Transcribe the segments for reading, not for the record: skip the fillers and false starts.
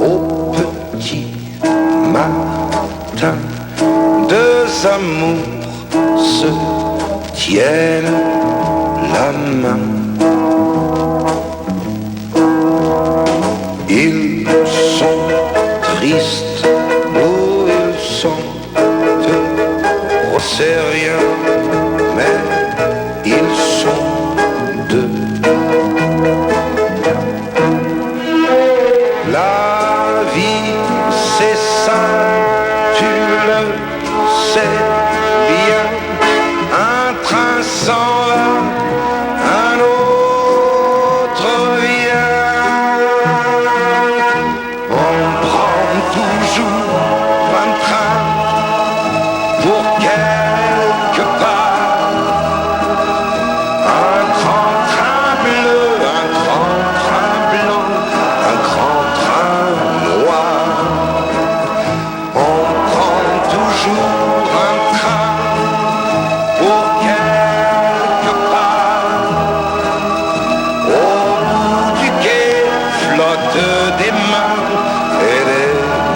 au petit matin, deux amours se tiennent la main. Ils sont tristes ou ils sont heureux, c'est rien, mais ils sont deux. La vie c'est ça, tu le sais bien. Un train s'en va, un autre vient. On prend toujours un train pour quelque part. Un grand train bleu, un grand train blanc, un grand train noir. On prend toujours un train pour quelque part. Au bout du quai flottent des mains et des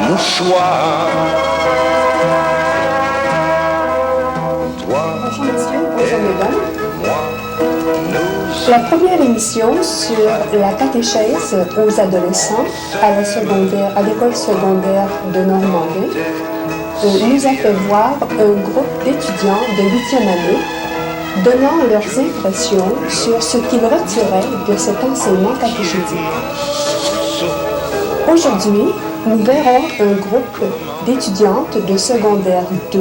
mouchoirs. Toi Bonjour messieurs, bonjour mesdames. et moi, nous La première émission sur la catéchèse aux adolescents à l'école secondaire de Normandie nous a fait voir un groupe d'étudiants de 8e année donnant leurs impressions sur ce qu'ils retiraient de cet enseignement catéchétique. Aujourd'hui, nous verrons un groupe d'étudiantes de secondaire 2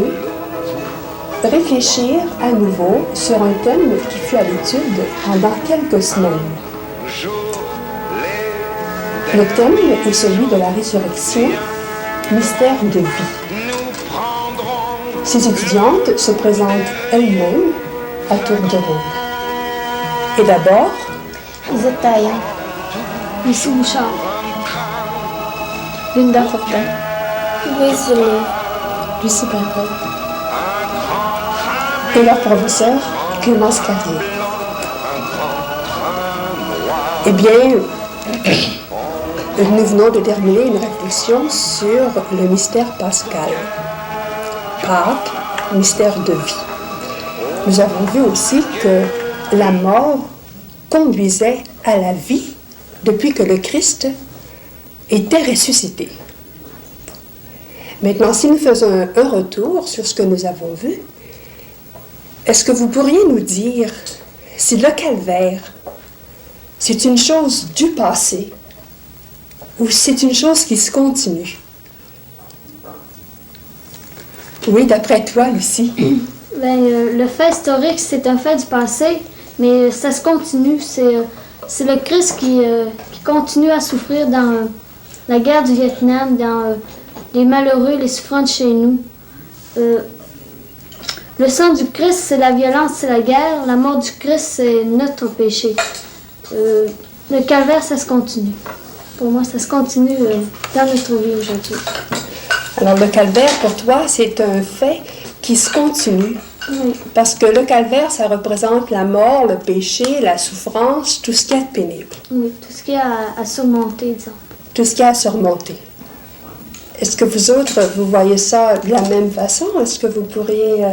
réfléchir à nouveau sur un thème qui fut à l'étude pendant quelques semaines. Le thème est celui de la résurrection, mystère de vie. Ces étudiantes se présentent elles-mêmes à tour de rôle. Et d'abord, Lisette Taillon, Lucie Bouchard, Linda Fortin, Louise Villeneuve, Lucie Pintel et leur professeur, Clémence Carrier. Eh bien, nous venons de terminer une réflexion sur le mystère pascal. Pâques, mystère de vie. Nous avons vu aussi que la mort conduisait à la vie depuis que le Christ était ressuscité. Maintenant, si nous faisons un retour sur ce que nous avons vu, est-ce que vous pourriez nous dire si le calvaire, c'est une chose du passé ou c'est une chose qui se continue? Oui, d'après toi, Lucie. Le fait historique, c'est un fait du passé, mais ça se continue. C'est le Christ qui continue à souffrir dans la guerre du Vietnam, dans les malheureux, les souffrants de chez nous. Le sang du Christ, c'est la violence, c'est la guerre. La mort du Christ, c'est notre péché. Le calvaire, ça se continue. Pour moi, ça se continue dans notre vie aujourd'hui. Alors, le calvaire, pour toi, c'est un fait qui se continue. Oui. Parce que le calvaire, ça représente la mort, le péché, la souffrance, tout ce qu'il y a de pénible. Oui, tout ce qu'il y a à surmonter, disons. Tout ce qu'il y a à surmonter. Est-ce que vous autres, vous voyez ça de la même façon? Est-ce que vous pourriez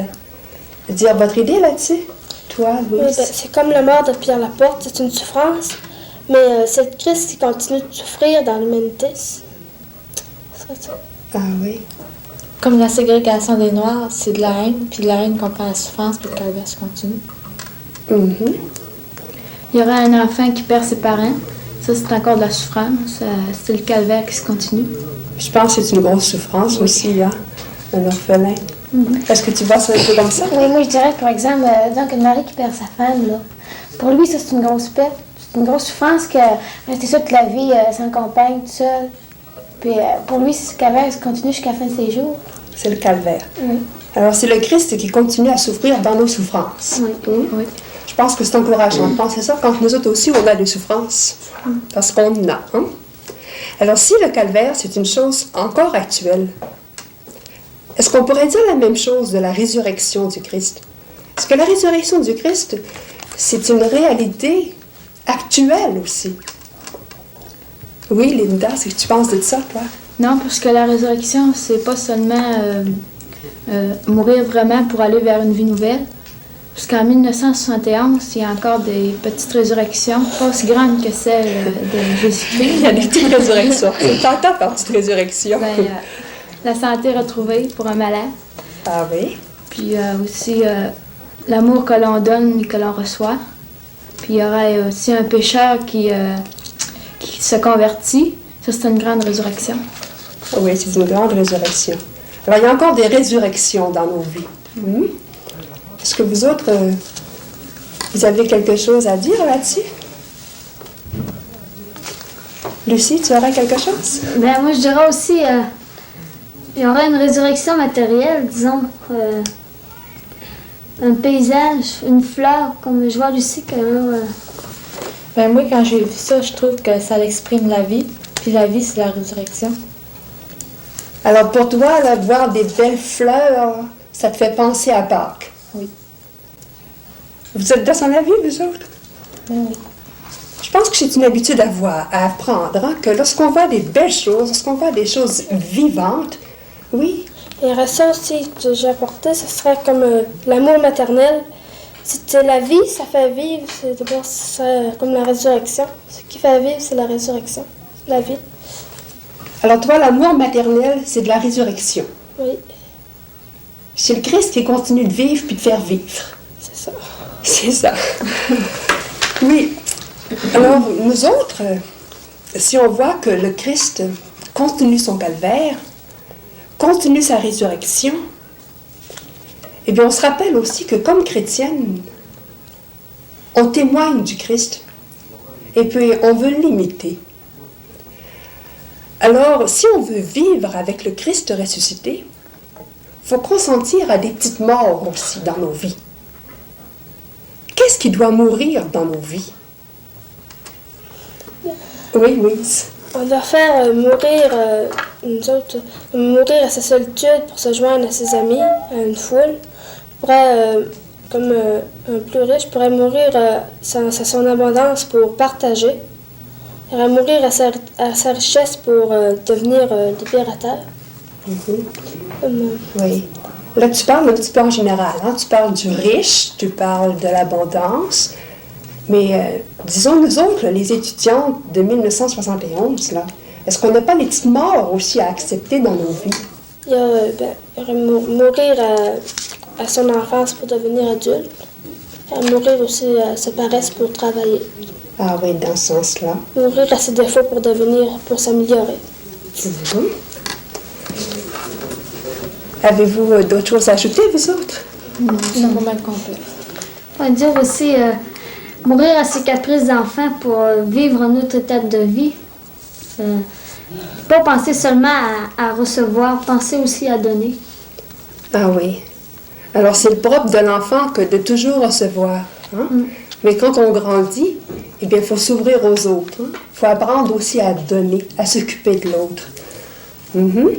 dire votre idée là-dessus? Toi, Louise? Oui, c'est comme la mort de Pierre Laporte, c'est une souffrance, mais c'est le Christ qui continue de souffrir dans l'humanité. Ce serait ça. Ah oui. Comme la ségrégation des Noirs, c'est de la haine, puis de la haine comprend la souffrance, puis le calvaire se continue. Mhm. Il y aura un enfant qui perd ses parents. Ça, c'est encore de la souffrance. C'est le calvaire qui se continue. Je pense que c'est une grosse souffrance aussi, là, un orphelin. Est-ce que tu vois ça un peu comme ça? Oui, moi je dirais par exemple, donc une mari qui perd sa femme, là. Pour lui, ça c'est une grosse perte. C'est une grosse souffrance que rester ça toute la vie sans compagne, tout seul. Puis pour lui, c'est ce calvaire qui continue jusqu'à la fin de ses jours. C'est le calvaire. Oui. Alors, c'est le Christ qui continue à souffrir dans nos souffrances. Oui. Oui. Je pense que c'est encourageant de penser ça quand nous autres aussi, on a des souffrances. Parce qu'on en a. Hein? Alors, si le calvaire, c'est une chose encore actuelle, est-ce qu'on pourrait dire la même chose de la résurrection du Christ? Est-ce que la résurrection du Christ, c'est une réalité actuelle aussi? Oui, Linda, c'est que tu penses de ça, toi? Non, parce que la résurrection, c'est pas seulement mourir vraiment pour aller vers une vie nouvelle. Parce qu'en 1971, il y a encore des petites résurrections, pas aussi grandes que celles de Jésus-Christ. Il y a des petites résurrections. C'est tentant par petite résurrection. Ben, la santé retrouvée pour un malade. Ah oui? Puis aussi l'amour que l'on donne et que l'on reçoit. Puis il y aurait aussi un pécheur qui se convertit. Ça, c'est une grande résurrection. Oui, c'est une grande résurrection. Alors, il y a encore des résurrections dans nos vies. Est-ce que vous autres, vous avez quelque chose à dire là-dessus? Lucie, tu aurais quelque chose? Ben, moi, je dirais aussi, il y aura une résurrection matérielle, disons. Un paysage, une fleur, comme je vois Lucie que Ben moi, quand j'ai vu ça, je trouve que ça exprime la vie. Puis la vie, c'est la résurrection. Alors, pour toi, là, voir des belles fleurs, ça te fait penser à Pâques? Oui. Vous êtes de son avis, vous autres? Ben oui. Je pense que c'est une habitude à apprendre, hein, que lorsqu'on voit des belles choses, lorsqu'on voit des choses vivantes, oui. Il y aurait ça aussi que j'ai apporté, ce serait comme l'amour maternel. C'est la vie, ça fait vivre, c'est d'abord comme la résurrection. Ce qui fait vivre, c'est la résurrection, la vie. Alors toi, l'amour maternel, c'est de la résurrection. Oui, C'est le Christ qui continue de vivre puis de faire vivre. c'est ça. C'est ça. Oui. Alors, nous autres, si on voit que le Christ continue son calvaire, continue sa résurrection, eh bien, on se rappelle aussi que comme chrétienne, on témoigne du Christ et puis on veut l'imiter. Alors, si on veut vivre avec le Christ ressuscité, il faut consentir à des petites morts aussi dans nos vies. Qu'est-ce qui doit mourir dans nos vies? Oui, Louise. On doit faire mourir, nous autres, mourir à sa solitude pour se joindre à ses amis, à une foule. Comme un plus riche, pourrait mourir à son abondance pour partager. Il va mourir à sa richesse pour devenir libérateur. Oui. Là, tu parles un petit peu en général. Hein? Tu parles du riche, tu parles de l'abondance. Mais disons, nous autres, là, les étudiantes de 1971, là, est-ce qu'on n'a pas les petites morts aussi à accepter dans nos vies? Il va mourir à son enfance pour devenir adulte. Il va mourir aussi à sa paresse pour travailler. Ah oui, dans ce sens-là. Mourir à ses défauts pour s'améliorer. Mhm. Avez-vous d'autres choses à ajouter, vous autres? C'est pas mal complet. on va dire aussi mourir à ses caprices d'enfant pour vivre une autre étape de vie. Pas penser seulement à recevoir, penser aussi à donner. Ah oui. Alors, c'est le propre de l'enfant que de toujours recevoir. Hein? Mais quand on grandit, eh bien, il faut s'ouvrir aux autres. Il faut apprendre aussi à donner, à s'occuper de l'autre. Mhm.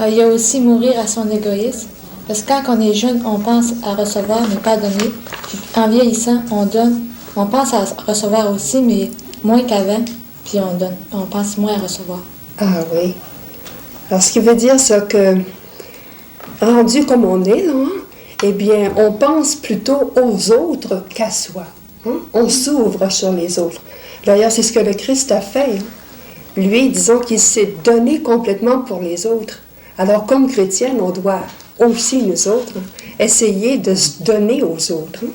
Il y a aussi mourir à son égoïsme. Parce que quand on est jeune, on pense à recevoir, mais pas à donner. Puis en vieillissant, on donne. On pense à recevoir aussi, mais moins qu'avant. Puis on donne. On pense moins à recevoir. Ah oui. Alors, ce qui veut dire, c'est que, rendu comme on est, là, hein, eh bien, on pense plutôt aux autres qu'à soi. Hein? On s'ouvre sur les autres. D'ailleurs, c'est ce que le Christ a fait. Hein? Lui, disons qu'il s'est donné complètement pour les autres. Alors, comme chrétienne, on doit aussi, nous autres, essayer de se donner aux autres. Hein?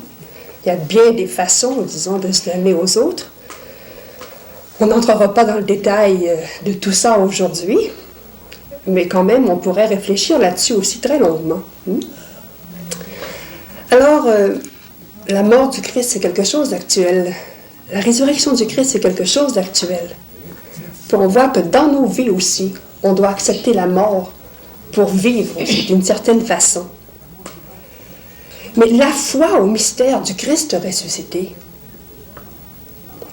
Il y a bien des façons, disons, de se donner aux autres. On n'entrera pas dans le détail de tout ça aujourd'hui, mais quand même, on pourrait réfléchir là-dessus aussi très longuement. Hein? Alors, la mort du Christ, c'est quelque chose d'actuel. La résurrection du Christ, c'est quelque chose d'actuel. Puis on voit que dans nos vies aussi, on doit accepter la mort pour vivre aussi, d'une certaine façon. Mais la foi au mystère du Christ ressuscité,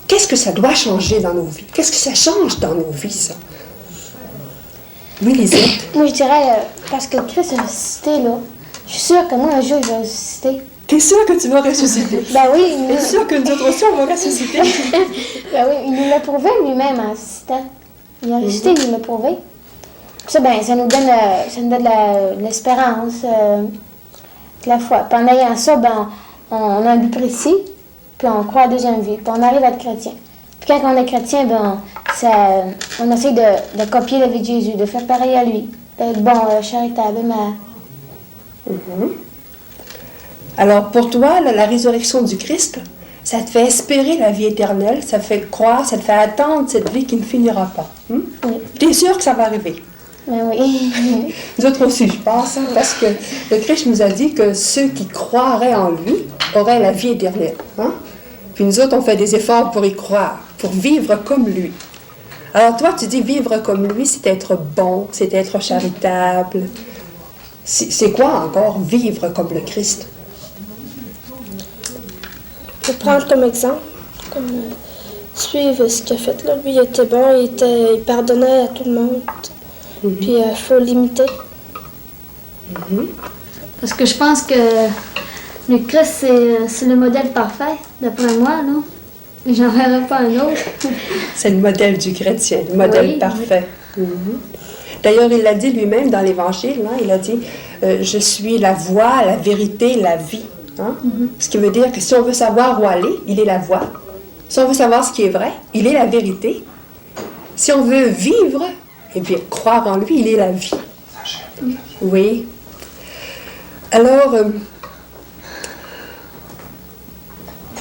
qu'est-ce que ça doit changer dans nos vies? Qu'est-ce que ça change dans nos vies, ça? Oui, Lisette? Moi, je dirais, parce que le Christ est ressuscité, là, je suis sûre que moi, un jour, il va ressusciter. T'es sûr que tu vas ressusciter? Ben oui, T'es sûr que nous autres aussi, on va ressusciter? ben oui, il nous l'a prouvé lui-même en ressuscitant. Il a ressuscité, il nous l'a prouvé. Ça, ben, ça nous donne de l'espérance, de la foi. Puis en ayant ça, ben, on a un but précis, puis on croit à la deuxième vie, puis on arrive à être chrétien. Puis quand on est chrétien, ben, on essaie de copier la vie de Jésus, de faire pareil à lui, d'être bon, charitable, mais... Alors, pour toi, la résurrection du Christ, ça te fait espérer la vie éternelle, ça te fait croire, ça te fait attendre cette vie qui ne finira pas. Oui. Tu es sûr que ça va arriver? Ben oui. Nous autres aussi, je pense, parce que le Christ nous a dit que ceux qui croiraient en lui auraient la vie éternelle. Hein? Puis nous autres, on fait des efforts pour y croire, pour vivre comme lui. Alors toi, tu dis vivre comme lui, c'est être bon, c'est être charitable. C'est quoi encore vivre comme le Christ? Pour prendre comme exemple, comme suivre ce qu'il a fait. Là. Lui, il était bon, il pardonnait à tout le monde. Puis il faut l'imiter. Parce que je pense que le Christ, c'est le modèle parfait, d'après moi, là. J'en verrai pas un autre. C'est le modèle du chrétien, le modèle Oui, parfait. D'ailleurs, il l'a dit lui-même dans l'Évangile, hein, il a dit « Je suis la voie, la vérité, la vie hein? ». Ce qui veut dire que si on veut savoir où aller, il est la voie. Si on veut savoir ce qui est vrai, il est la vérité. Si on veut vivre, et bien croire en lui, il est la vie. Oui. Alors,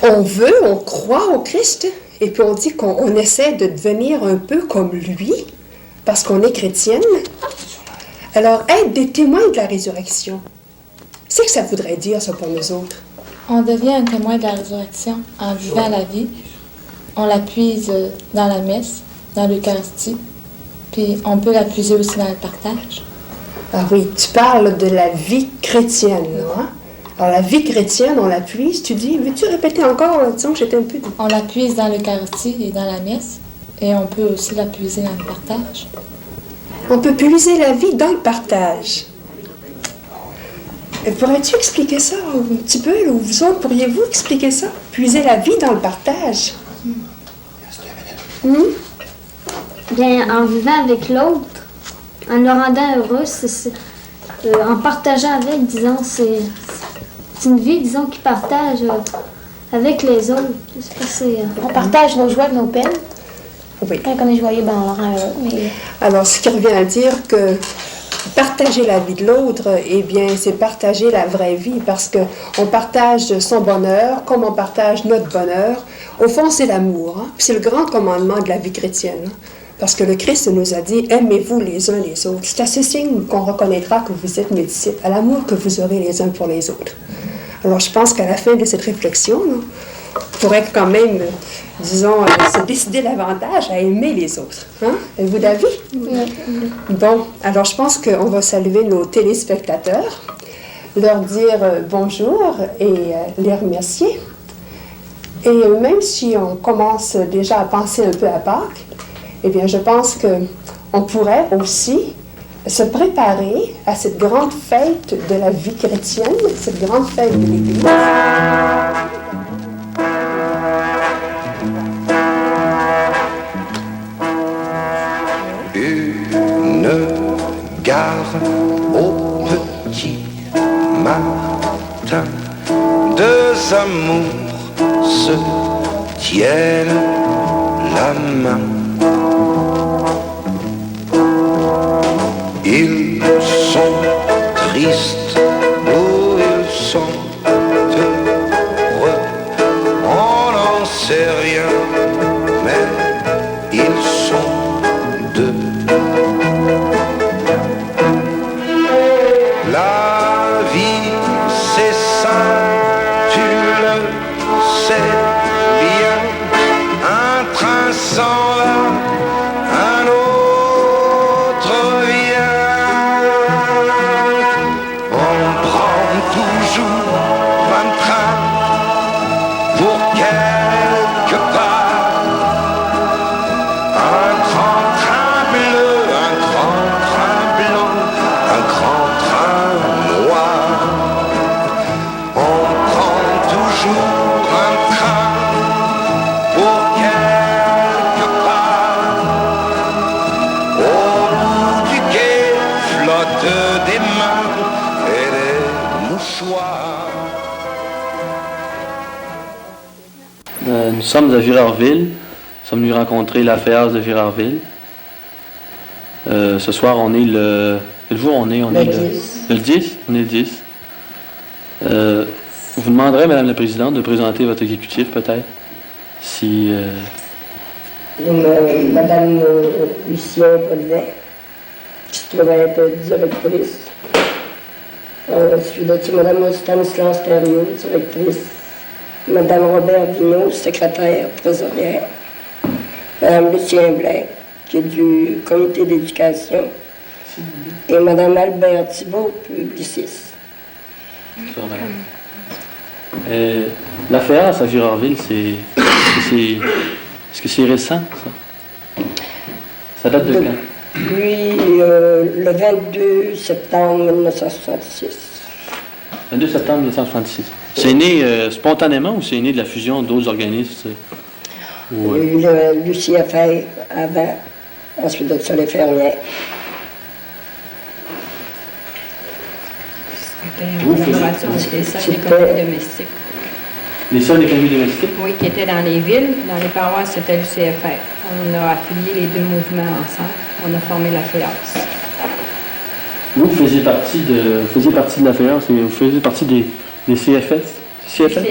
on croit au Christ, et puis on dit qu'on essaie de devenir un peu comme lui, parce qu'on est chrétienne. Alors, être des témoins de la résurrection, c'est que ça voudrait dire, ça, pour nous autres. On devient un témoin de la résurrection en vivant la vie. On la puise dans la messe, dans l'Eucharistie, puis on peut la puiser aussi dans le partage. Ah oui, tu parles de la vie chrétienne, là, hein? Alors, la vie chrétienne, on la puise, tu dis, veux-tu répéter encore, là, disons que j'étais un peu... On la puise dans l'Eucharistie et dans la messe, et on peut aussi la puiser dans le partage. On peut puiser la vie dans le partage. Pourrais-tu expliquer ça un petit peu, là, ou vous autres, pourriez-vous expliquer ça? Puiser la vie dans le partage. Bien, en vivant avec l'autre, en le rendant heureux, en partageant avec, disons, c'est une vie, disons, qui partage avec les autres. C'est pas, On partage nos joies et nos peines. Oui. Quand on est joyeux, ben, on le rend heureux. Mais... Alors, ce qui revient à dire que partager la vie de l'autre, eh bien, c'est partager la vraie vie, parce qu'on partage son bonheur comme on partage notre bonheur. Au fond, c'est l'amour. Hein? Puis c'est le grand commandement de la vie chrétienne. Hein? Parce que le Christ nous a dit, aimez-vous les uns les autres. C'est à ce signe qu'on reconnaîtra que vous êtes mes disciples, à l'amour que vous aurez les uns pour les autres. Alors, je pense qu'à la fin de cette réflexion, là, on pourrait quand même, disons, se décider davantage à aimer les autres. Hein? Êtes-vous d'avis? Bon, alors je pense qu'on va saluer nos téléspectateurs, leur dire bonjour et les remercier. Et même si on commence déjà à penser un peu à Pâques, eh bien, je pense qu'on pourrait aussi se préparer à cette grande fête de la vie chrétienne, cette grande fête de l'Église. Une gare au petit matin, deux amours se tiennent la main. Ils sont tristes ou ils sont heureux, on n'en sait rien, mais ils sont deux. La vie c'est ça, tu le sais bien, un train s'en va, un autre vient. On prend toujours un train pour quelque part, un grand train bleu, un grand train blanc, un grand train noir. On prend Nous sommes à Girardville. Nous sommes venus rencontrer la FEAS de Girardville. Ce soir, on est le... Quel jour on est? On est 10. Le 10? On est le 10. Vous demanderez, Madame la Présidente, de présenter votre exécutif, peut-être, si... Madame Lucien Polivet, qui se trouvait être directrice. Ensuite de ça, Madame Stanislas Thériault, directrice. Madame Robert Vigneault, secrétaire trésorière. Madame Lucien Blais, qui est du comité d'éducation. Et Madame Albert Thibault, publiciste. Bonsoir, madame. La FEAS à Girardville, est-ce que c'est récent, ça? Ça date de quand? Depuis le 22 septembre 1966. 22 septembre 1966. C'est né spontanément ou c'est né de la fusion d'autres organismes? Il y a eu le l'UCFR avant, ensuite de ça, les fermières. C'était en collaboration avec les salles d'économie domestique. Les seuls économies domestiques? Oui, qui étaient dans les villes. Dans les paroisses, c'était l'UCFR. On a affilié les deux mouvements ensemble. On a formé la FEAS. Vous faisiez partie de la FEAS et vous faisiez partie des CFS? CFS?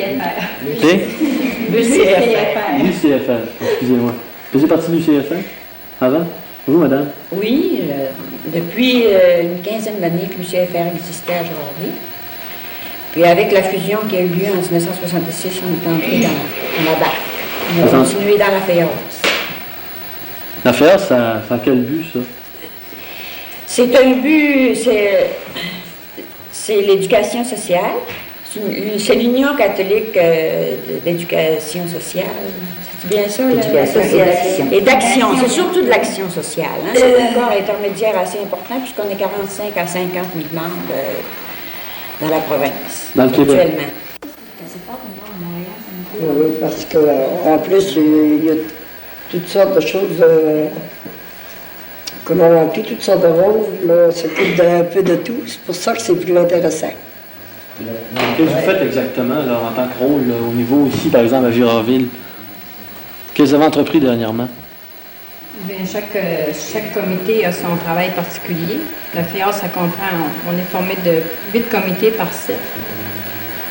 L'UCFR, excusez-moi. Vous faisiez partie du CFR avant? Vous, madame? Oui, depuis une quinzaine d'années que l'UCFR existait à Girardville. Puis avec la fusion qui a eu lieu en 1966, on est entré dans la barque. On a continué dans la FEAS. La FEAS, ça a quel but, ça? C'est un but, c'est l'éducation sociale. C'est l'Union catholique d'éducation sociale. C'est bien ça? Éducation et d'action. C'est surtout de l'action sociale. Hein? C'est un corps intermédiaire assez important puisqu'on est 45 à 50 000 membres dans la province. Dans le Québec. Actuellement. Oui, parce qu'en plus, il y a toutes sortes de choses, comme on remplit toutes sortes de rôles, c'est un peu de tout. C'est pour ça que c'est plus intéressant. Qu'est-ce que vous faites exactement là, en tant que rôle là, au niveau ici, par exemple, à Girardville? Qu'est-ce que vous avez entrepris dernièrement? Bien, chaque comité a son travail particulier. La FEAS, ça comprend, on est formé de 8 comités par site.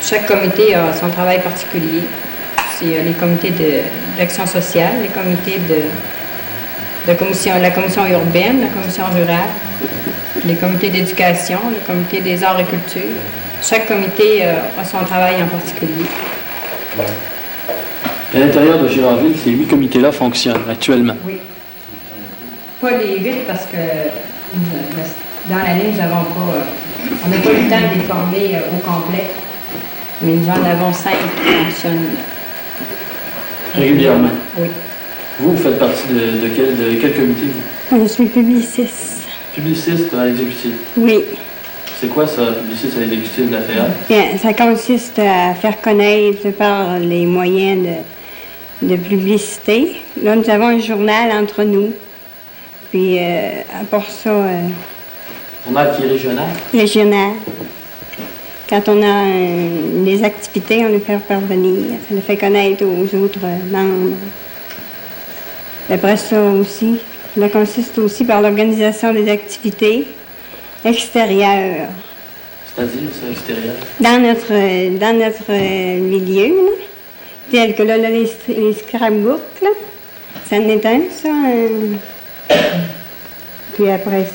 Chaque comité a son travail particulier. C'est les comités d'action sociale, les comités de la commission urbaine, la commission rurale, les comités d'éducation, le comité des arts et culture. Chaque comité a son travail en particulier. À l'intérieur de Girardville, ces 8 comités-là fonctionnent actuellement. Oui. Pas les 8 parce que dans l'année, nous n'avons pas, on n'a pas eu le temps de les former au complet. Mais nous en avons 5 qui fonctionnent Régulièrement. Oui. Vous faites partie de quel comité, vous? Je suis publiciste. Publiciste à l'exécutif. Oui. C'est quoi ça, publiciste à l'exécutif de la FEAS? Bien, ça consiste à faire connaître par les moyens de publicité. Là, nous avons un journal entre nous. Puis, à part ça, Journal qui est régional? régional. Quand on a des activités, on les fait parvenir. Ça le fait connaître aux autres membres. Après ça aussi, ça consiste aussi par l'organisation des activités extérieures. C'est-à-dire, c'est extérieur? Dans notre milieu, là, tel que là, les scrapbooks, là, ça en est un, ça. Puis après,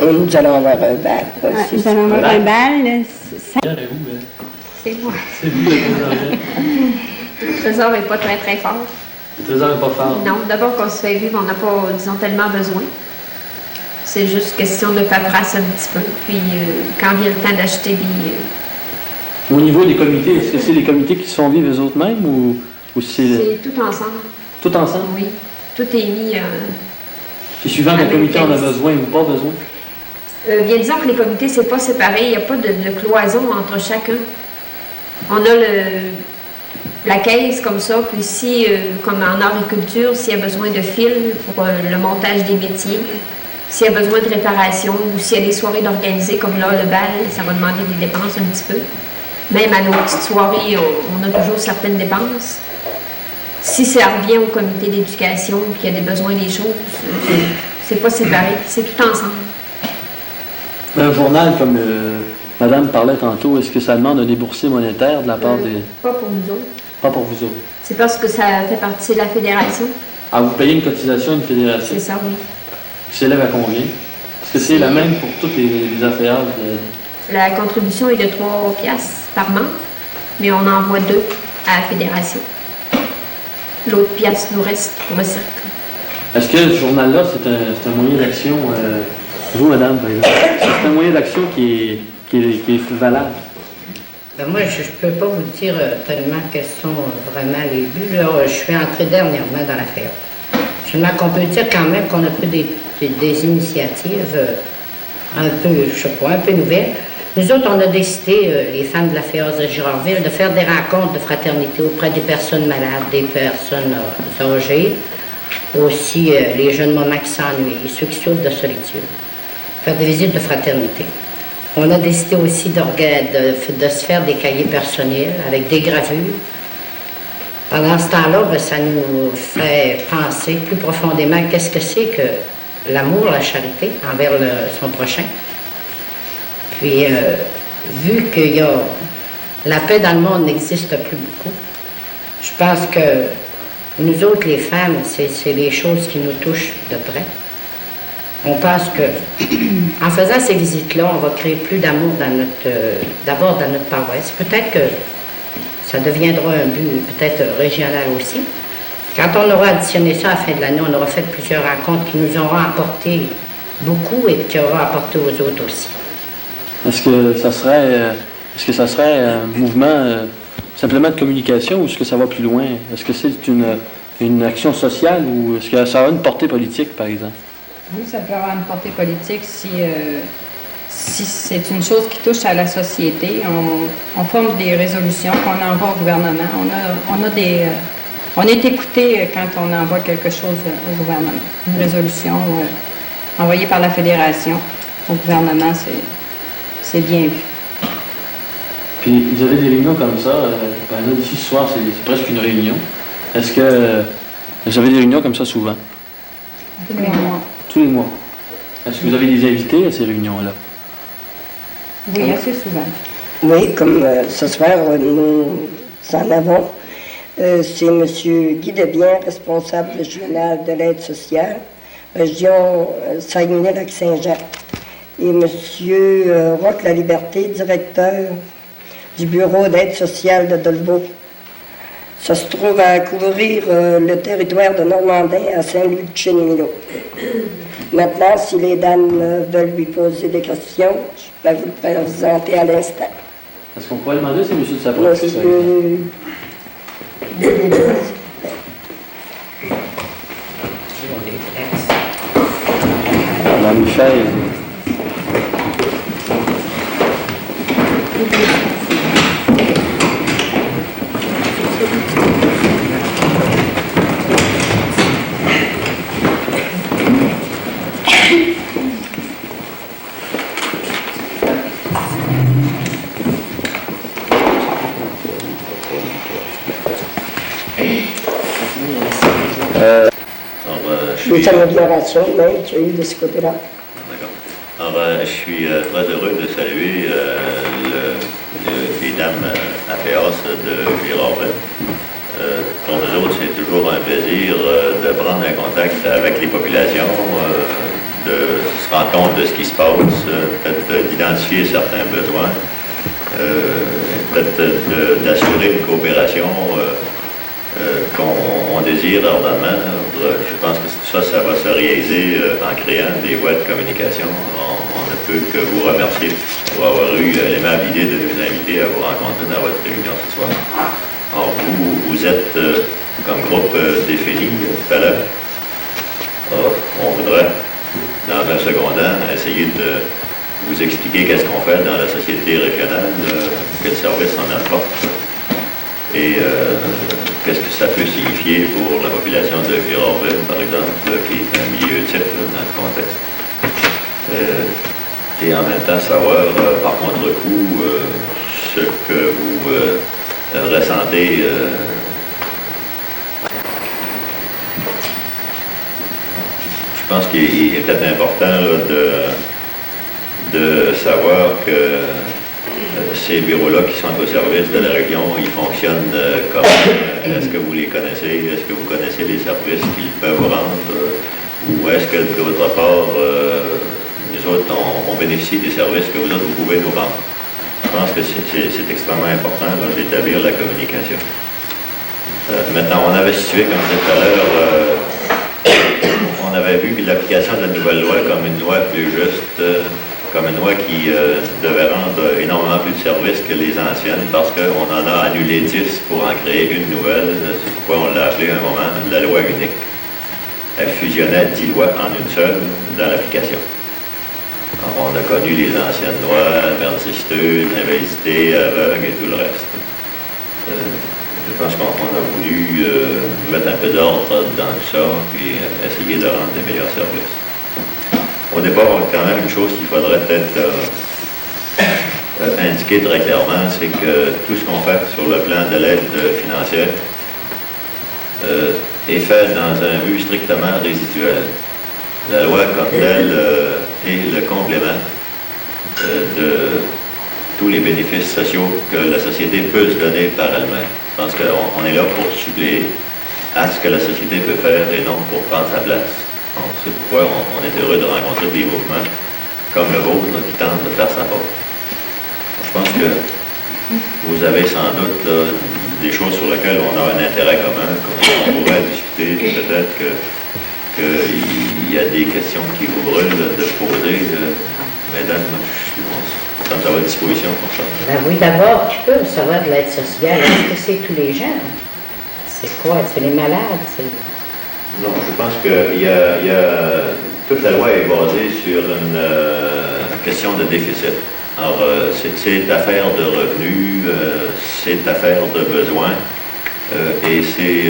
Nous allons avoir un bal aussi. nous allons avoir un bal. C'est moi. C'est vous, le Le trésor n'est pas très, très fort. Le trésor n'est pas fort. Non, d'abord qu'on se fait vivre, on n'a pas, disons, tellement besoin. C'est juste question de paperasse un petit peu. Puis quand vient le temps d'acheter des... Au niveau des comités, est-ce que c'est les comités qui se font vivre eux autres mêmes ou c'est... C'est tout ensemble. Tout ensemble? Oui. Tout est mis... Puis suivant quel comité on a besoin ou pas besoin? Bien, disons que les comités, c'est pas séparé. Il n'y a pas de cloison entre chacun. On a la caisse comme ça, puis si, comme en agriculture, s'il y a besoin de fils pour le montage des métiers, s'il y a besoin de réparation ou s'il y a des soirées d'organiser, comme là, le bal, ça va demander des dépenses un petit peu. même à nos petites soirées, on a toujours certaines dépenses. Si ça revient au comité d'éducation, qu'il y a des besoins des choses, c'est pas séparé, c'est tout ensemble. Un journal, comme Madame parlait tantôt, est-ce que ça demande un déboursier monétaire de la part des... Pas pour nous autres. Pas pour vous autres. C'est parce que ça fait partie de la fédération. Ah, vous payez une cotisation à une fédération? C'est ça, oui. Qui s'élève à combien? Est-ce que c'est la même pour toutes les affaires? La contribution est de 3 piastres par membre, mais on envoie 2 à la fédération. L'autre piastre nous reste pour le cercle. Est-ce que ce journal-là, c'est un moyen d'action, vous, Madame, par exemple, c'est un moyen d'action qui est valable? Ben moi, je ne peux pas vous dire tellement quels sont vraiment les buts. Là, je suis entrée dernièrement dans l'affaire. Seulement qu'on peut dire quand même qu'on a pris des initiatives un peu, je sais pas, un peu nouvelles. Nous autres, on a décidé, les femmes de la FEAS de Girardville, de faire des rencontres de fraternité auprès des personnes malades, des personnes âgées, aussi les jeunes mamans qui s'ennuient, ceux qui souffrent de solitude. Faire des visites de fraternité. On a décidé aussi de se faire des cahiers personnels avec des gravures. Pendant ce temps-là, ben, ça nous fait penser plus profondément qu'est-ce que c'est que l'amour, la charité envers son prochain. Puis, vu qu'il y a la paix dans le monde n'existe plus beaucoup, je pense que nous autres, les femmes, c'est les choses qui nous touchent de près. On pense que, en faisant ces visites-là, on va créer plus d'amour d'abord dans notre paroisse. Peut-être que ça deviendra un but peut-être régional aussi. Quand on aura additionné ça à la fin de l'année, on aura fait plusieurs rencontres qui nous auront apporté beaucoup et qui auront apporté aux autres aussi. Est-ce que ça serait un mouvement simplement de communication ou est-ce que ça va plus loin? Est-ce que c'est une action sociale ou est-ce que ça a une portée politique, par exemple? Oui, ça peut avoir une portée politique si c'est une chose qui touche à la société. On forme des résolutions qu'on envoie au gouvernement. On est écouté quand on envoie quelque chose au gouvernement. Une résolution envoyée par la fédération au gouvernement, c'est bien vu. Puis vous avez des réunions comme ça, par exemple ici ce soir c'est presque une réunion. Est-ce que vous avez des réunions comme ça souvent? Tous les mois. Tous les mois. Est-ce que vous avez des invités à ces réunions-là? Oui, assez souvent. Oui, comme ce soir, nous en avons. C'est M. Guy Debien, responsable régional de l'aide sociale, région Saguenay-Lac-Saint-Jean. Et M. Roch La Liberté, directeur du bureau d'aide sociale de Dolbeau. Ça se trouve à couvrir le territoire de Normandin à Saint-Louis-de-Chénimillo. Maintenant, si les dames veulent lui poser des questions, je vais vous le présenter à l'instant. Est-ce qu'on pourrait demander si M. de Saint-Patrick? Madame Michel. Les améliorations même qu'il y a eu de ce côté-là. D'accord. Alors, je suis très heureux de saluer les dames AFEAS de Girardville. Pour nous autres, c'est toujours un plaisir de prendre un contact avec les populations, de se rendre compte de ce qui se passe, peut-être d'identifier certains besoins, peut-être d'assurer une coopération qu'on désire ardemment. Je pense que tout ça, ça va se réaliser en créant des voies de communication. On ne peut que vous remercier pour avoir eu l'aimable idée de nous inviter à vous rencontrer dans votre réunion ce soir. Alors, vous êtes comme groupe défini tout à l'heure. On voudrait, dans un second temps, essayer de vous expliquer qu'est-ce qu'on fait dans la société régionale, quel service on apporte et qu'est-ce que ça peut signifier pour la population de Girardville, par exemple, qui est un milieu type dans le contexte. Et en même temps, savoir, par contre-coup, ce ce que vous ressentez. Je pense qu'il est peut-être important là, de savoir que ces bureaux-là qui sont au service de la région, ils fonctionnent comment? Est-ce que vous les connaissez? Est-ce que vous connaissez les services qu'ils peuvent rendre? Ou est-ce que, d'autre part, nous autres, on bénéficie des services que vous autres, vous pouvez nous rendre? Je pense que c'est extrêmement important d'établir la communication. Maintenant, on avait situé, comme je disais tout à l'heure, on avait vu l'application de la nouvelle loi comme une loi plus juste, comme une loi qui devait rendre énormément plus de services que les anciennes parce qu'on en a annulé 10 pour en créer une nouvelle. C'est pourquoi on l'a appelé à un moment la loi unique. Elle fusionnait 10 lois en une seule dans l'application. Alors, on a connu les anciennes lois, merdicité, invalidité, aveugle et tout le reste. Je pense qu'on a voulu mettre un peu d'ordre dans tout ça puis essayer de rendre des meilleurs services. Au départ, quand même, une chose qu'il faudrait peut-être indiquer très clairement, c'est que tout ce qu'on fait sur le plan de l'aide financière est fait dans un but strictement résiduel. La loi comme telle est le complément de tous les bénéfices sociaux que la société peut se donner par elle-même. Je pense qu'on est là pour suppléer à ce que la société peut faire et non pour prendre sa place. C'est pourquoi on est heureux de rencontrer des mouvements comme le vôtre qui tentent de faire sa part. Je pense que vous avez sans doute là, des choses sur lesquelles on a un intérêt commun, on pourrait discuter, peut-être qu'il y a des questions qui vous brûlent de poser. Mesdames, je suis à votre disposition pour ça. Ben oui, d'abord, qui peut recevoir de l'aide sociale? Est-ce que c'est tous les gens? C'est quoi? C'est les malades? Non, je pense que toute la loi est basée sur une question de déficit. Alors, c'est affaire de revenus, c'est affaire de besoins, et c'est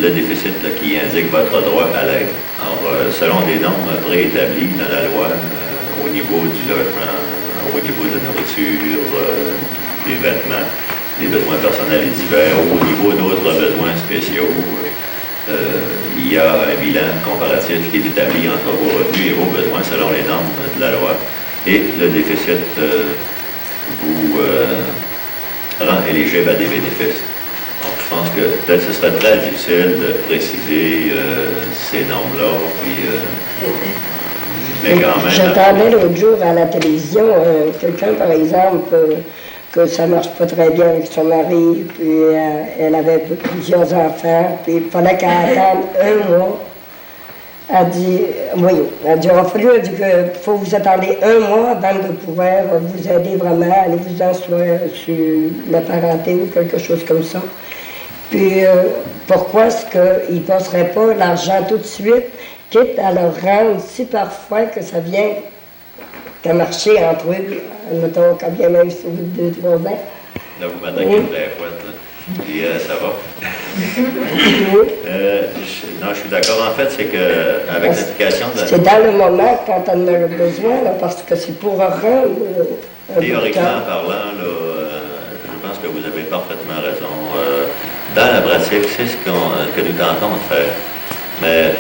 le déficit là, qui indique votre droit à l'aide. Alors, selon des normes préétablies dans la loi, au niveau du logement, au niveau de la nourriture, des vêtements, des besoins personnels et divers, au niveau d'autres besoins spéciaux, il y a un bilan comparatif qui est établi entre vos revenus et vos besoins selon les normes de la loi. Et le déficit vous rend éligible à des bénéfices. Donc, je pense que peut-être ce serait très difficile de préciser ces normes-là, puis mais quand même... J'entendais l'autre jour à la télévision quelqu'un, par exemple, que ça ne marche pas très bien avec son mari, puis elle avait plusieurs enfants, puis il fallait qu'elle attende un mois. Elle dit, oui, elle dit, elle dit qu'il faut vous attendre un mois avant de pouvoir vous aider vraiment, aller vous asseoir sur la parenté ou quelque chose comme ça. Puis pourquoi est-ce qu'ils ne passeraient pas l'argent tout de suite, quitte à leur rendre si parfois que ça vient qu'à marcher entre eux, mettons, quand bien même sur 2-3 ans. Là, vous m'attaquez de la fouette, là. Puis ça va. Non, je suis d'accord. En fait, c'est qu'avec l'application de... C'est dans le moment quand on en a besoin, là, parce que c'est pour rendre... Théoriquement parlant, là, je pense que vous avez parfaitement raison. Dans la pratique, c'est ce que nous tentons de faire. Mais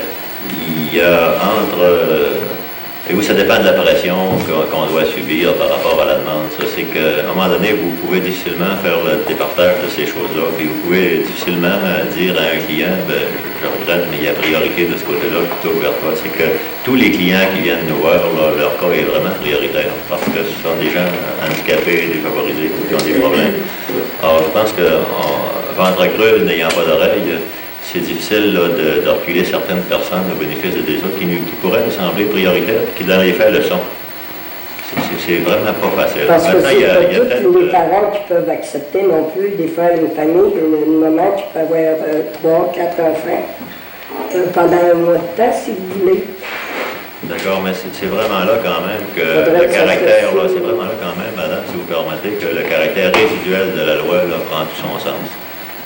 il y a entre... et vous, ça dépend de la pression qu'on doit subir par rapport à la demande. Ça, c'est qu'à un moment donné, vous pouvez difficilement faire le départage de ces choses-là, puis vous pouvez difficilement dire à un client, ben, je regrette, mais il y a priorité de ce côté-là plutôt vers toi. C'est que tous les clients qui viennent nous voir, là, leur cas est vraiment prioritaire, parce que ce sont des gens handicapés, défavorisés, qui ont des problèmes. Alors, je pense que ventre creux, n'ayant pas d'oreille, c'est difficile là, de reculer certaines personnes au bénéfice des autres qui pourraient nous sembler prioritaires, qui dans les faits le sont. C'est vraiment pas facile. Parce que c'est pas tous les parents qui peuvent accepter non plus, des fois une famille, une maman qui peut avoir 3, 4 enfants pendant un mois de temps, si vous voulez. D'accord, mais c'est vraiment là quand même que le caractère, là, c'est vraiment là quand même, madame, si vous permettez, que le caractère résiduel de la loi là, prend tout son sens.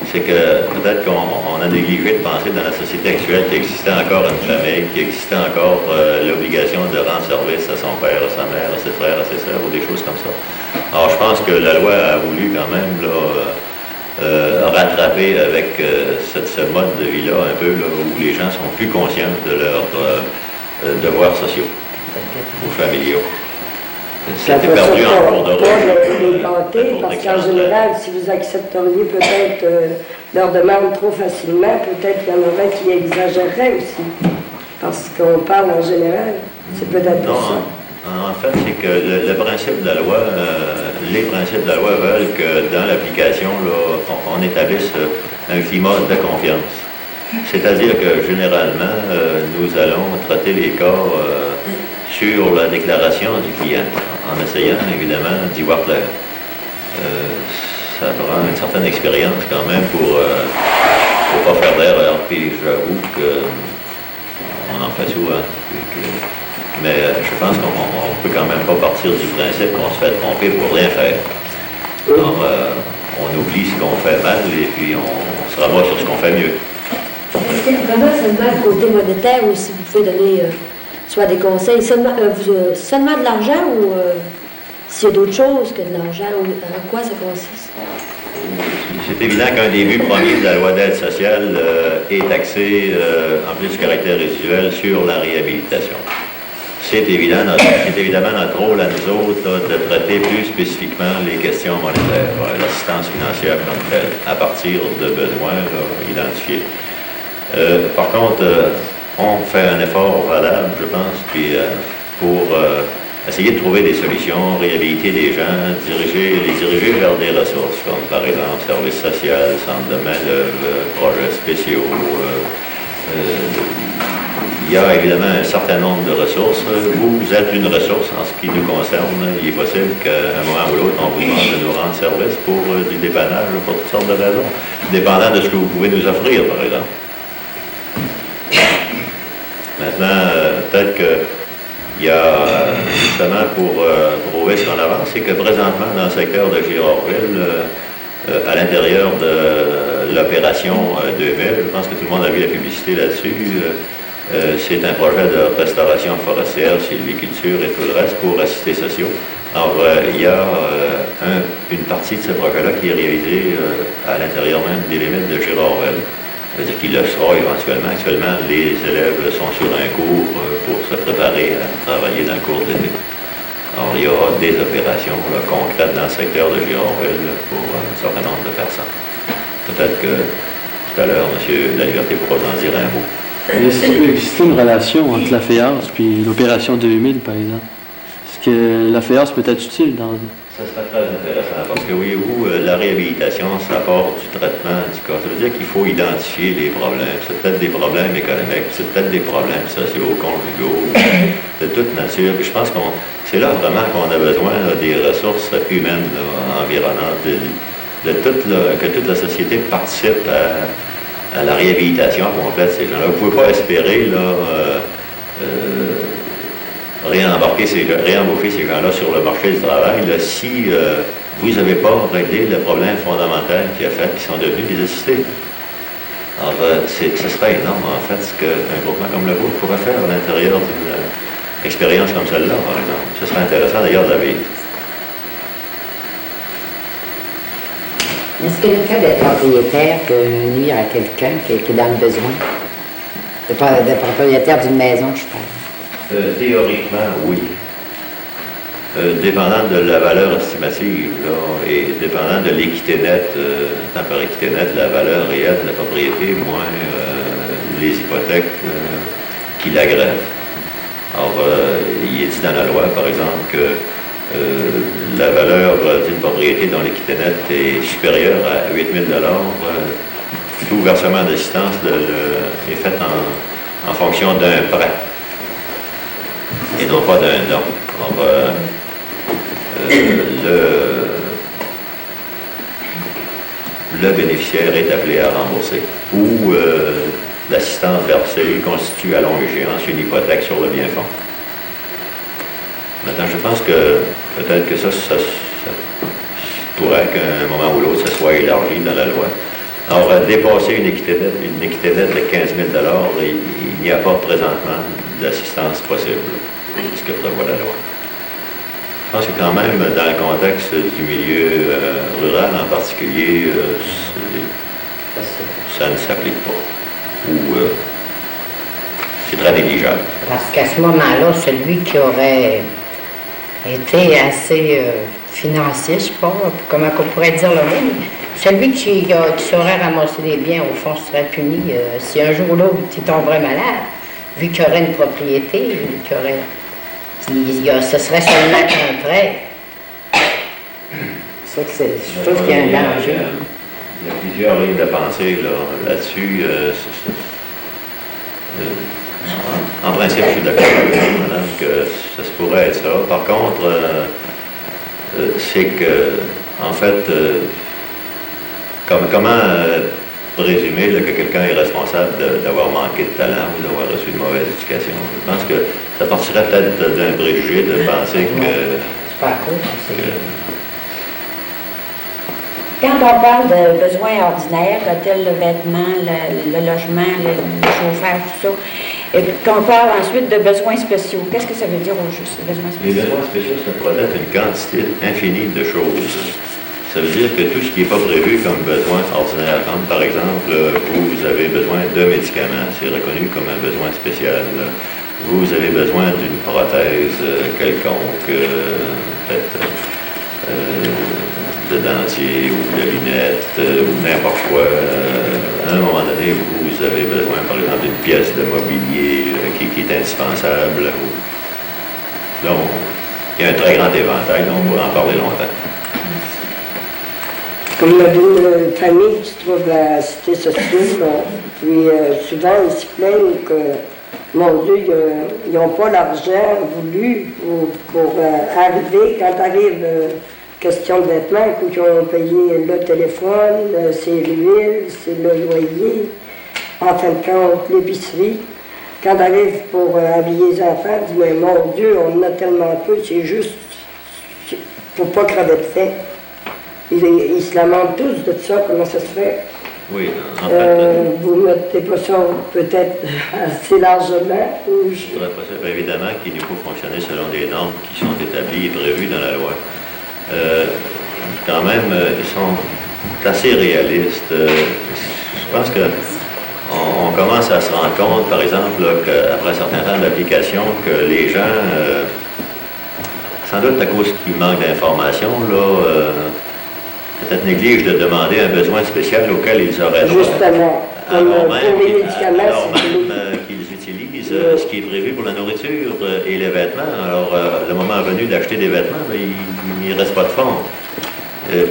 c'est que peut-être qu'on a négligé de penser dans la société actuelle qu'il existait encore une famille, qu'il existait encore l'obligation de rendre service à son père, à sa mère, à ses frères, à ses sœurs, ou des choses comme ça. Alors, je pense que la loi a voulu quand même là, rattraper avec ce mode de vie-là un peu là, où les gens sont plus conscients de leurs devoirs sociaux ou familiaux. C'était perdu en cours de route. Les gâter, parce qu'en général, si vous accepteriez peut-être leur demande trop facilement, peut-être qu'il y en aurait qui exagéreraient aussi. Parce qu'on parle en général. C'est peut-être pour ça. En fait, c'est que le principe de la loi, les principes de la loi veulent que dans l'application, on établisse un climat de confiance. C'est-à-dire que généralement, nous allons traiter les cas sur la déclaration du client, en essayant évidemment d'y voir clair. Ça prend une certaine expérience quand même pour pas faire d'erreur. Puis j'avoue qu'on en fait souvent. Mais je pense qu'on ne peut quand même pas partir du principe qu'on se fait tromper pour rien faire. Alors, on oublie ce qu'on fait mal et puis on se rabat sur ce qu'on fait mieux. Est-ce que vraiment seulement le côté monétaire ou si vous pouvez donner soit des conseils, seulement de l'argent ou s'il y a d'autres choses que de l'argent, ou en quoi ça consiste? C'est évident qu'un des buts premiers de la loi d'aide sociale est axé, en plus du caractère résiduel, sur la réhabilitation. C'est évidemment notre rôle à nous autres là, de traiter plus spécifiquement les questions monétaires, l'assistance financière comme telle, à partir de besoins là, identifiés. Par contre, on fait un effort valable, je pense, puis pour essayer de trouver des solutions, réhabiliter des gens, les diriger vers des ressources, comme par exemple services sociaux, centres de main-d'œuvre, projets spéciaux. Il y a évidemment un certain nombre de ressources. Vous êtes une ressource en ce qui nous concerne. Il est possible qu'à un moment ou l'autre, on vous demande de nous rendre service pour du dépannage, pour toutes sortes de raisons, dépendant de ce que vous pouvez nous offrir, par exemple. Maintenant, peut-être qu'il y a, justement, pour prouver ce qu'on avance, c'est que présentement, dans le secteur de Girardville, à l'intérieur de l'opération 2000, je pense que tout le monde a vu la publicité là-dessus, c'est un projet de restauration forestière, sylviculture et tout le reste pour assistés sociaux. Alors, il y a une partie de ce projet-là qui est réalisée à l'intérieur même des limites de Girardville. C'est-à-dire qu'il le sera éventuellement. Actuellement, les élèves sont sur un cours pour se préparer à travailler dans le cours de l'été. Alors, il y aura des opérations là, concrètes dans le secteur de Girardville pour un certain nombre de personnes. Peut-être que tout à l'heure, M. Laliberté pourra en dire un mot. Est-ce qu'il peut exister une relation entre la FEAS et l'opération 2000, par exemple? Est-ce que la FEAS peut être utile dans... Ça serait très intéressant parce que, voyez-vous, la réhabilitation, ça part du traitement du cas. Ça veut dire qu'il faut identifier les problèmes. C'est peut-être des problèmes économiques, c'est peut-être des problèmes sociaux, conjugaux, de toute nature. Puis je pense que c'est là vraiment qu'on a besoin là, des ressources humaines là, environnantes, que toute la société participe à la réhabilitation complète de ces gens-là. Vous ne pouvez pas espérer là, réembaucher ces gens-là sur le marché du travail là, si vous n'avez pas réglé le problème fondamental qui a fait qu'ils sont devenus des assistés. Alors, ce serait énorme, en fait, ce qu'un groupement comme le vôtre pourrait faire à l'intérieur d'une expérience comme celle-là, par exemple. Ce serait intéressant d'ailleurs de la vivre. Est-ce que le cas d'être propriétaire peut nuire à quelqu'un qui est dans le besoin? D'être propriétaire d'une maison, je parle. Théoriquement, oui. Dépendant de la valeur estimative là, et dépendant de l'équité nette, tant par équité nette, la valeur réelle de la propriété, moins les hypothèques qui l'agrèvent. Alors, il est dit dans la loi, par exemple, que la valeur d'une propriété dont l'équité nette est supérieure à 8 000 tout versement d'assistance est fait en fonction d'un prêt et non pas d'un don. Alors, le bénéficiaire est appelé à rembourser ou l'assistance versée constitue à longue échéance une hypothèque sur le bien-fond. Maintenant, je pense que peut-être que ça pourrait qu'à un moment ou l'autre, ça soit élargi dans la loi. Alors, dépasser une équité nette de 15 000 il n'y a pas présentement d'assistance possible, ce que prévoit la loi. Je pense que quand même, dans le contexte du milieu rural en particulier, ça ne s'applique pas. Ou c'est très négligeable. Parce qu'à ce moment-là, celui qui aurait été assez financier, je ne sais pas comment on pourrait dire le mot, celui qui saurait ramasser les biens, au fond, serait puni. Si un jour ou l'autre, il tomberait malade, vu qu'il y aurait une propriété, ce serait seulement un prêt. Ça, je trouve qu'il y a un danger. Il y a plusieurs lignes de pensée là-dessus. En principe, je suis d'accord avec vous, madame, que ça se pourrait être ça. Par contre, c'est que, en fait, comment présumer que quelqu'un est responsable d'avoir manqué de talent ou d'avoir reçu de mauvaise éducation? Je pense que ça partirait peut-être d'un préjugé de penser que... C'est pas à cause, c'est... Quand on parle de besoins ordinaires, tel le vêtement, le logement, le chauffage, tout ça, et qu'on parle ensuite de besoins spéciaux, qu'est-ce que ça veut dire au juste, les besoins spéciaux? Les besoins spéciaux, ça pourrait être une quantité infinie de choses. Ça veut dire que tout ce qui n'est pas prévu comme besoin ordinaire, comme par exemple, vous avez besoin de médicaments, c'est reconnu comme un besoin spécial. Vous avez besoin d'une prothèse quelconque, peut-être de dentier ou de lunettes ou n'importe quoi. À un moment donné, vous avez besoin, par exemple, d'une pièce de mobilier qui est indispensable. Là, il y a un très grand éventail, on pourrait en parler longtemps. Comme une famille qui se trouve à la cité sociale, puis souvent ils se plaignent que, mon Dieu, ils n'ont pas l'argent voulu pour arriver. Quand arrive question de vêtements, ils ont payé le téléphone, c'est l'huile, c'est le loyer, en fin de compte, l'épicerie. Quand arrive pour habiller les enfants, ils disent, mais mon Dieu, on en a tellement peu, c'est juste, faut pas crever de faim. Ils se lamentent tous de ça, comment ça se fait. Oui, en fait... vous ne mettez pas ça peut-être assez largement? Ou je voudrais pas ça. Évidemment qu'il nous faut fonctionner selon des normes qui sont établies et prévues dans la loi. Quand même, ils sont assez réalistes. Je pense que on commence à se rendre compte, par exemple, qu'après un certain temps d'application, que les gens, sans doute à cause qu'il manque d'informations, peut-être négligent de demander un besoin spécial auquel ils auraient droit. Justement, alors même, pour les médicaments, qu'ils utilisent ce qui est prévu pour la nourriture et les vêtements. Alors, le moment venu d'acheter des vêtements, il ne reste pas de fonds.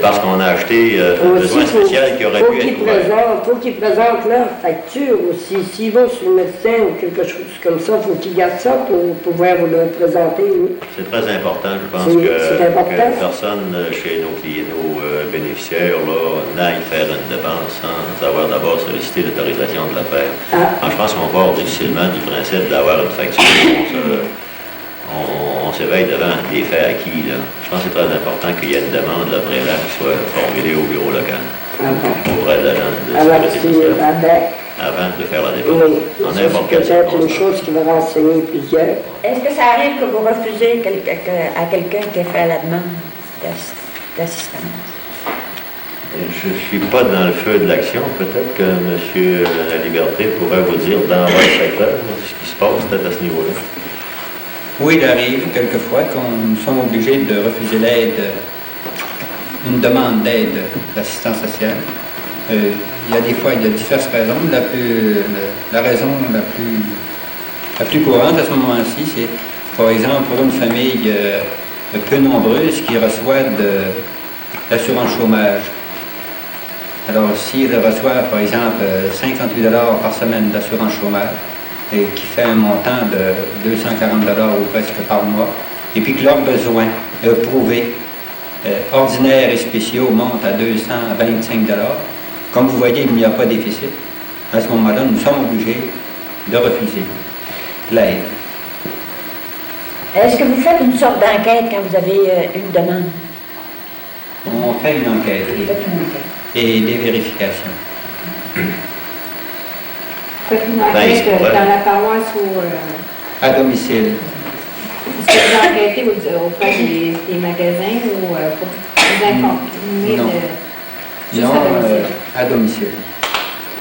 Parce qu'on a acheté un besoin spécial qui aurait pu être couvert. Il faut qu'ils présentent leur facture aussi. S'ils vont sur le médecin ou quelque chose comme ça, il faut qu'ils gardent ça pour pouvoir vous le présenter. Oui. C'est très important. Je pense que personne chez nos clients, nos bénéficiaires n'aille faire une dépense sans avoir d'abord sollicité l'autorisation de la faire. Alors, je pense qu'on part difficilement du principe d'avoir une facture. On s'éveille devant des faits acquis. Là. Je pense que c'est très important qu'il y ait une demande préalable qui soit formulée au bureau local auprès de l'agent de sécurité sociale avant de faire la dépense. Oui, c'est peut-être une chose qui va renseigner plusieurs. Est-ce que ça arrive que vous refusez à quelqu'un qui a fait la demande d'assistance? Je ne suis pas dans le feu de l'action. Peut-être que M. La Liberté pourrait vous dire dans votre secteur ce qui se passe peut-être à ce niveau-là. Oui, il arrive quelquefois qu'on sommes obligés de refuser une demande d'aide d'assistance sociale. Il y a des fois, il y a diverses raisons. La raison la plus courante à ce moment-ci, c'est par exemple pour une famille peu nombreuse qui reçoit de l'assurance chômage. Alors s'ils reçoivent par exemple 58 $ par semaine d'assurance chômage, et qui fait un montant de 240 $ ou presque par mois, et puis que leurs besoins prouvés, ordinaires et spéciaux, montent à 225 $. Comme vous voyez, il n'y a pas de déficit. À ce moment-là, nous sommes obligés de refuser l'aide. Est-ce que vous faites une sorte d'enquête quand vous avez une demande? On fait une enquête, oui. Et des vérifications. Faites-une enquête dans la paroisse ou... À domicile. Est-ce que vous enquêtez auprès des magasins ou pour vous informer Non. Juste Non, à domicile? à domicile.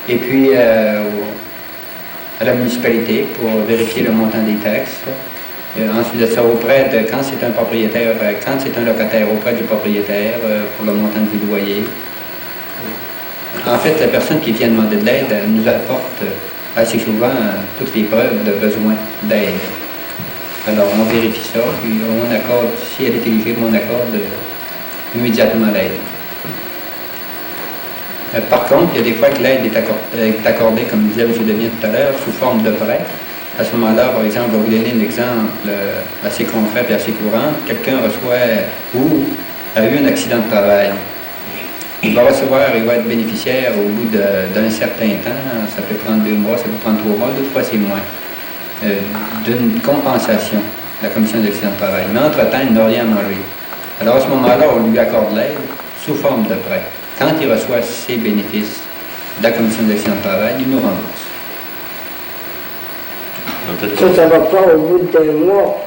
Et puis à la municipalité pour vérifier le montant des taxes. Ensuite de ça, quand c'est un propriétaire, quand c'est un locataire, auprès du propriétaire pour le montant du loyer. En fait, la personne qui vient demander de l'aide nous apporte assez souvent toutes les preuves de besoin d'aide. Alors, on vérifie ça, puis on accorde, si elle est éligible, on accorde immédiatement l'aide. Par contre, il y a des fois que l'aide est accordée, comme disait M. Devien tout à l'heure, sous forme de prêt. À ce moment-là, par exemple, je vais vous donner un exemple assez concret et assez courant. Quelqu'un reçoit ou a eu un accident de travail. Il va être bénéficiaire au bout d'un certain temps, ça peut prendre 2 mois, ça peut prendre 3 mois, d'autres fois c'est moins, d'une compensation de la commission d'accident de travail. Mais entre-temps, il n'a rien à manger. Alors à ce moment-là, on lui accorde l'aide sous forme de prêt. Quand il reçoit ses bénéfices de la commission d'accident de travail, il nous rembourse. Ça ne va pas au bout d'un mois.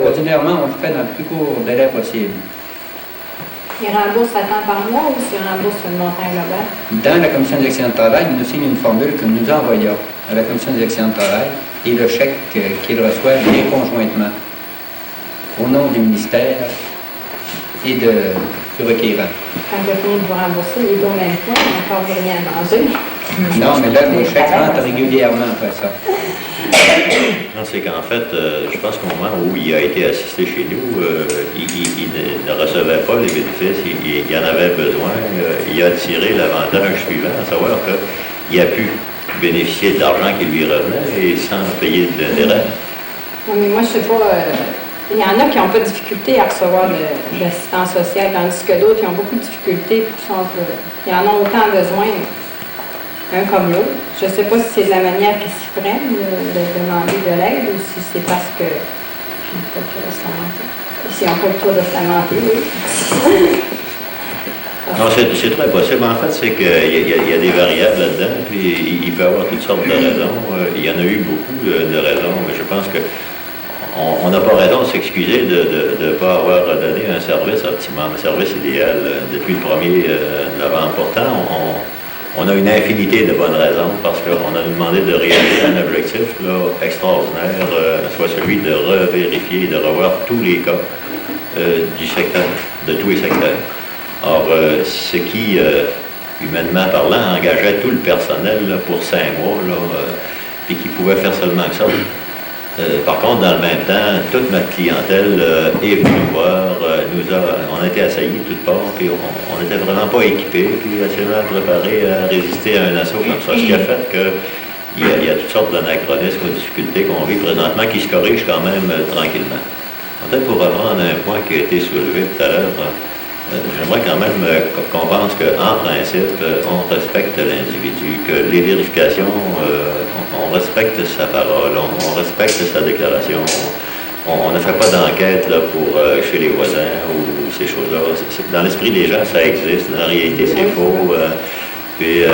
Ordinairement, on le fait dans le plus court délai possible. Il rembourse à temps par mois ou s'il rembourse le montant global? Dans la commission des accidents de travail, il nous signe une formule que nous envoyons à la commission des accidents de travail et le chèque qu'il reçoit vient conjointement au nom du ministère et du requérant. Quand il a fini de vous rembourser, il est au même point, il n'a encore rien à manger. Non, mais là, le chèque rentre régulièrement après ça. Non, c'est qu'en fait, je pense qu'au moment où il a été assisté chez nous, il ne recevait pas les bénéfices, il en avait besoin. Il a tiré l'avantage suivant, à savoir qu'il a pu bénéficier de l'argent qui lui revenait et sans payer de l'intérêt. Non, mais moi, je sais pas. Il y en a qui n'ont pas de difficulté à recevoir de l'assistance sociale, tandis que d'autres qui ont beaucoup de difficultés, puis ils en ont autant besoin. Un comme l'autre. Je ne sais pas si c'est de la manière qu'ils s'y prennent de demander de l'aide ou si c'est parce que ils n'ont pas le tour de se lamenter. S'ils n'ont pas le tour de se lamenter, oui. Non, c'est très possible. En fait, c'est qu'il y a des variables là-dedans, puis il peut y avoir toutes sortes de raisons. Il y en a eu beaucoup de raisons, mais je pense que on n'a pas raison de s'excuser de ne pas avoir donné un service optimal, un service idéal depuis le 1er novembre. Pourtant, on a une infinité de bonnes raisons parce qu'on a demandé de réaliser un objectif là, extraordinaire, soit celui de revérifier, de revoir tous les cas du secteur, de tous les secteurs. Or, ce qui, humainement parlant, engageait tout le personnel là, pour 5 mois, puis qui pouvait faire seulement que ça. Par contre, dans le même temps, toute notre clientèle est venue nous voir, on a été assaillis de toutes parts, puis on n'était vraiment pas équipés, puis assez mal préparés à résister à un assaut comme ça, ce qui a fait qu'il y a toutes sortes d'anachronismes ou de difficultés qu'on vit présentement qui se corrigent quand même tranquillement. Peut-être pour reprendre un point qui a été soulevé tout à l'heure, j'aimerais quand même qu'on pense qu'en principe, on respecte l'individu, que les vérifications, on respecte sa parole, on respecte sa déclaration. On ne fait pas d'enquête là, chez les voisins ou ces choses-là. Dans l'esprit des gens, ça existe. Dans la réalité, c'est faux. Puis, je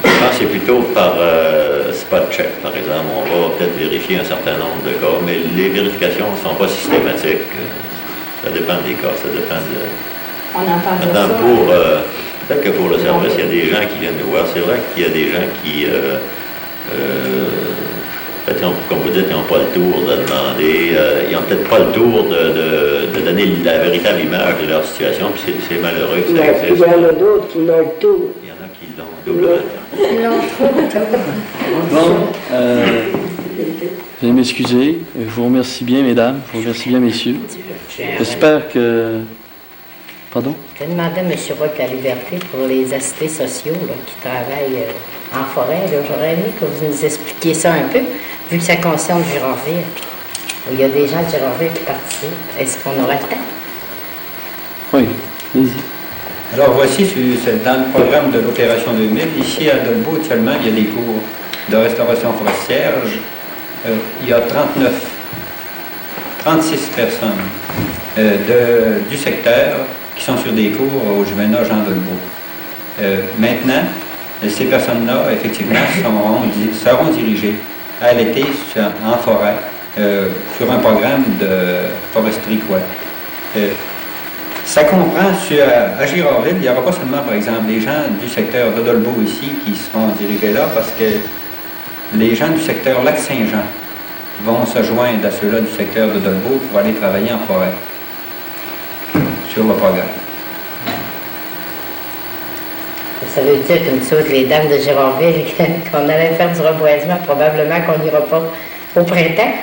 pense que c'est plutôt par spot check, par exemple. On va peut-être vérifier un certain nombre de cas, mais les vérifications ne sont pas systématiques. Ça dépend des cas, ça dépend de... On entend de ça. Peut-être que pour le service, il y a des gens qui viennent nous voir. C'est vrai qu'il y a des gens qui, peut-être, comme vous dites, ils n'ont pas le tour de demander, ils n'ont peut-être pas le tour de donner la véritable image de leur situation, puis c'est malheureux que ça existe. Il y en a d'autres qui l'ont le tour. Il y en a qui l'ont doublement. Ils l'ont trop. Bon, veuillez m'excuser. Je vous remercie bien, mesdames. Je vous remercie bien, messieurs. J'espère que... Pardon? Je demandais à M. Roch à Liberté pour les assistés sociaux là, qui travaillent en forêt. J'aurais aimé que vous nous expliquiez ça un peu, vu que ça concerne Gironville. Il y a des gens de Gironville qui participent. Est-ce qu'on aura le temps? Oui, allez-y. Alors voici, c'est dans le programme de l'opération 2000. Ici à Dolbeau, actuellement, il y a des cours de restauration forestière. Il y a 36 personnes du secteur qui sont sur des cours au Juvénat Jean Dolbeau. Maintenant, Ces personnes-là, effectivement, seront dirigées à l'été en forêt sur un programme de foresterie quoi. Ça comprend, à Girardville, il n'y aura pas seulement, par exemple, les gens du secteur de Dolbeau ici qui seront dirigés là, parce que les gens du secteur Lac-Saint-Jean vont se joindre à ceux-là du secteur de Dolbeau pour aller travailler en forêt sur le programme. Ça veut dire que nous autres, les dames de Girardville, qu'on allait faire du reboisement, probablement qu'on n'ira pas au printemps.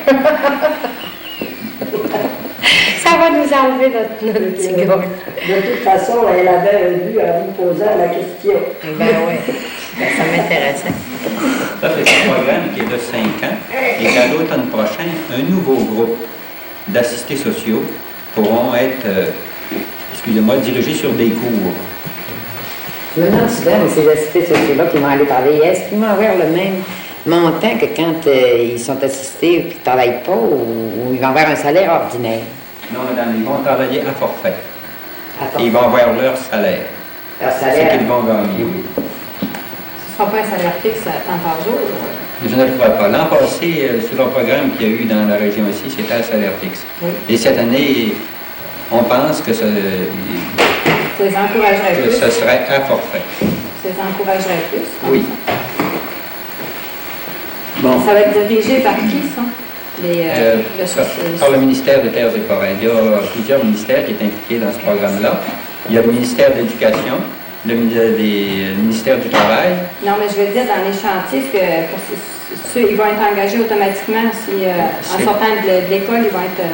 Ça va nous enlever notre petit gars. De toute façon, elle avait un but en vous posant la question. Ben oui, ça m'intéressait. Ça, c'est un programme qui est de 5 ans et qu'à l'automne prochain, un nouveau groupe d'assistés sociaux pourront être, dirigés sur des cours. Je me demande souvent, ces assistés sociaux-là qui vont aller travailler, est-ce qu'ils vont avoir le même montant que quand ils sont assistés et qu'ils ne travaillent pas ou ils vont avoir un salaire ordinaire? Non, madame, ils vont travailler à forfait. Et ils vont avoir leur salaire. Leur salaire? C'est qu'ils vont gagner, oui. Ce ne sera pas un salaire fixe à temps par jour? Je ne le crois pas. L'an passé, sur le programme qu'il y a eu dans la région ici, c'était un salaire fixe. Oui. Et cette année, on pense que Ça les encouragerait plus? ce serait à forfait. Ça les encouragerait plus? Oui. Bon. Ça va être dirigé par qui, ça? Par le ministère des Terres et Forêts. Il y a plusieurs ministères qui sont impliqués dans ce programme-là. Il y a le ministère de l'Éducation, le ministère du Travail. Non, mais je veux dire, dans les chantiers, ils vont être engagés automatiquement si, en sortant de l'école, ils vont être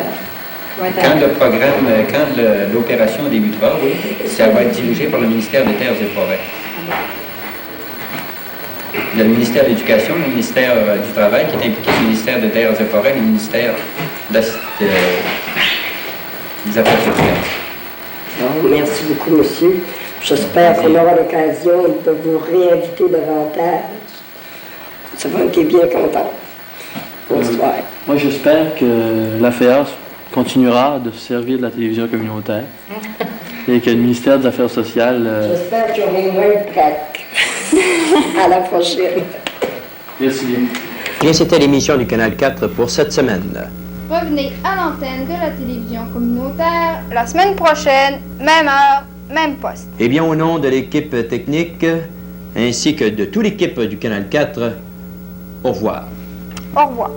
Quand le programme, quand l'opération débutera, oui, ça va être dirigé par le ministère des Terres et Forêts. Il y a le ministère de l'Éducation, le ministère du Travail qui est impliqué, le ministère des Terres et Forêts, le ministère des Affaires sociales. Bon, merci beaucoup, monsieur. J'espère qu'on aura l'occasion de vous réinviter davantage. Ça va être bien content. Bonsoir. Moi, j'espère que l'AFEAS continuera de se servir de la télévision communautaire et que le ministère des Affaires sociales... J'espère qu'il y aura moins de pratique. À la prochaine. Merci bien. Bien, c'était l'émission du Canal 4 pour cette semaine. Revenez à l'antenne de la télévision communautaire la semaine prochaine, même heure, même poste. Eh bien, au nom de l'équipe technique ainsi que de toute l'équipe du Canal 4, au revoir. Au revoir.